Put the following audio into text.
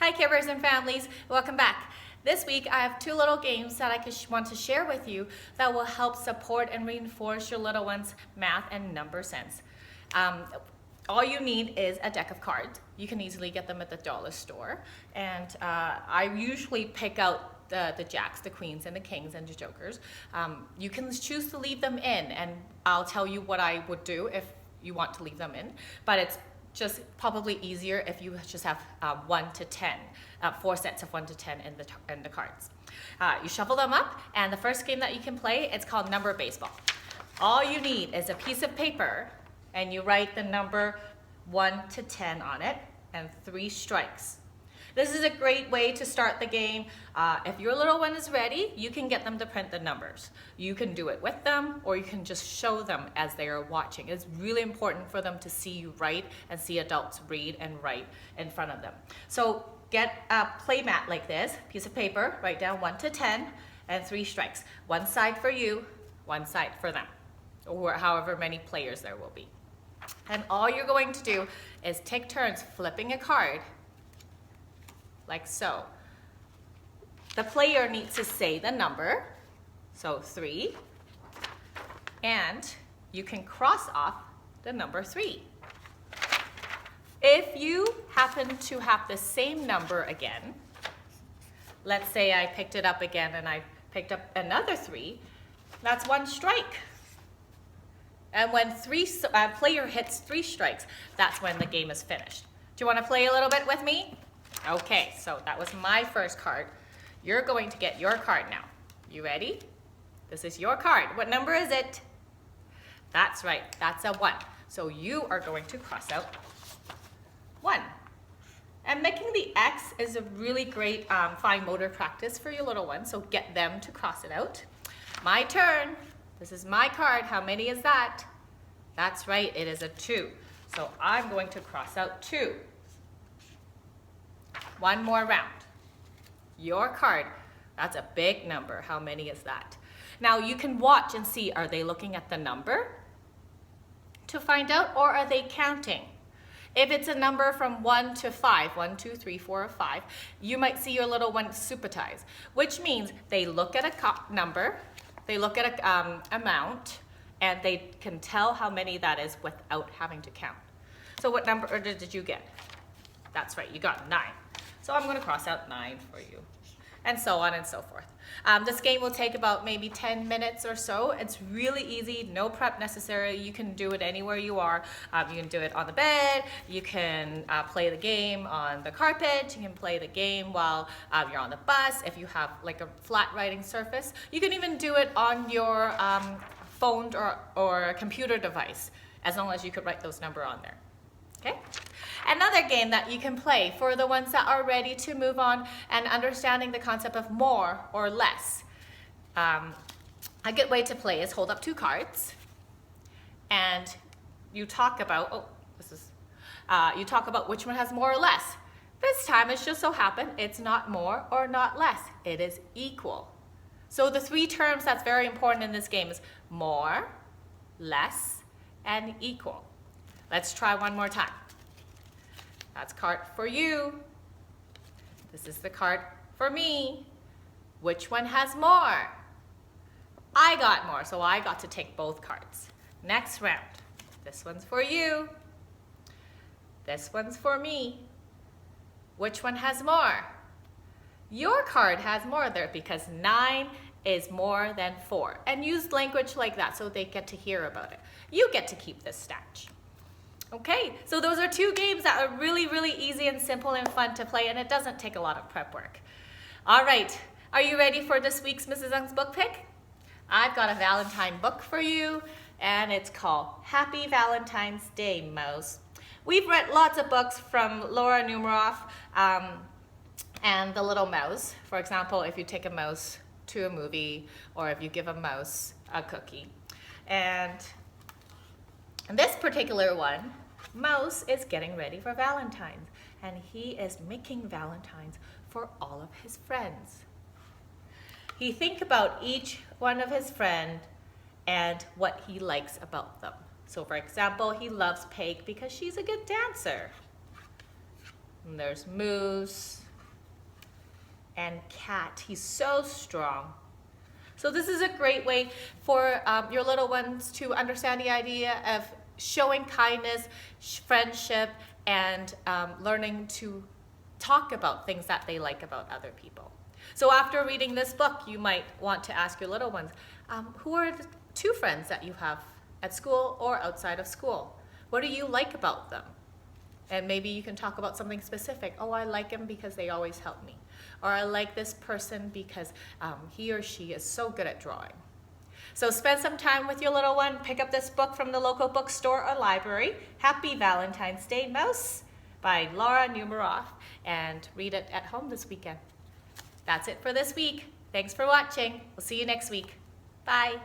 Hi Caregivers and families, welcome back. This week I have two little games that I want to share with you that will help support and reinforce your little one's math and number sense. All you need is a deck of cards. You can easily get them at the dollar store. And I usually pick out the jacks, the queens, and the kings, and the jokers. You can choose to leave them in, and I'll tell you what I would do if you want to leave them in. But it's just probably easier if you just have 1 to 10, 4 sets of 1 to 10 in the cards. You shuffle them up, and the first game that you can play, it's called Number Baseball. All you need is a piece of paper, and you write the number 1 to 10 on it, and 3 strikes. This is a great way to start the game. If your little one is ready, you can get them to print the numbers. You can do it with them, or you can just show them as they are watching. It's really important for them to see you write and see adults read and write in front of them. So get a play mat like this, piece of paper, write down 1 to 10, and 3 strikes. One side for you, one side for them, or however many players there will be. And all you're going to do is take turns flipping a card, like so. The player needs to say the number, so 3, and you can cross off the number 3. If you happen to have the same number again, let's say I picked it up again and I picked up another 3, that's 1 strike. And when player hits 3 strikes, that's when the game is finished. Do you want to play a little bit with me? Okay, so that was my first card. You're going to get your card now. You ready? This is your card. What number is it? That's right, that's a 1. So you are going to cross out 1. And making the X is a really great fine motor practice for your little one, so get them to cross it out. My turn. This is my card. How many is that? That's right, it is a 2. So I'm going to cross out 2. One more round. Your card. That's a big number. How many is that? Now you can watch and see, are they looking at the number to find out, or are they counting? If it's a number from 1 to 5, 1, 2, 3, 4, or 5, you might see your little one supertize, which means they look at a number, they look at an amount, and they can tell how many that is without having to count. So what number did you get? That's right, you got 9. So I'm going to cross out 9 for you, and so on and so forth. This game will take about maybe 10 minutes or so. It's really easy, no prep necessary. You can do it anywhere you are. You can do it on the bed. You can play the game on the carpet. You can play the game while you're on the bus. If you have like a flat writing surface, you can even do it on your phone or a computer device, as long as you could write those numbers on there. Okay? Another game that you can play for the ones that are ready to move on and understanding the concept of more or less. A good way to play is hold up 2 cards, and you talk about, you talk about which one has more or less. This time it just so happened it's not more or not less, it is equal. So the 3 terms that's very important in this game is more, less, and equal. Let's try one more time. That's card for you. This is the card for me. Which one has more? I got more, so I got to take both cards. Next round. This one's for you. This one's for me. Which one has more? Your card has more there because 9 is more than 4. And use language like that so they get to hear about it. You get to keep this stat. Okay, so those are 2 games that are really, really easy and simple and fun to play, and it doesn't take a lot of prep work. All right, are you ready for this week's Mrs. Ng's book pick? I've got a Valentine book for you, and it's called Happy Valentine's Day, Mouse. We've read lots of books from Laura Numeroff and The Little Mouse. For example, if you take a mouse to a movie, or if you give a mouse a cookie. And this particular one, Mouse is getting ready for Valentine's, and he is making Valentines for all of his friends. He thinks about each one of his friends and what he likes about them. So for example, he loves Peg because she's a good dancer. And there's Moose, and cat. He's so strong. So this is a great way for your little ones to understand the idea of showing kindness, friendship, and learning to talk about things that they like about other people. So after reading this book, you might want to ask your little ones, who are the 2 friends that you have at school or outside of school? What do you like about them? And maybe you can talk about something specific. Oh, I like him because they always help me. Or I like this person because he or she is so good at drawing. So spend some time with your little one. Pick up this book from the local bookstore or library. Happy Valentine's Day, Mouse, by Laura Numeroff, and read it at home this weekend. That's it for this week. Thanks for watching. We'll see you next week. Bye.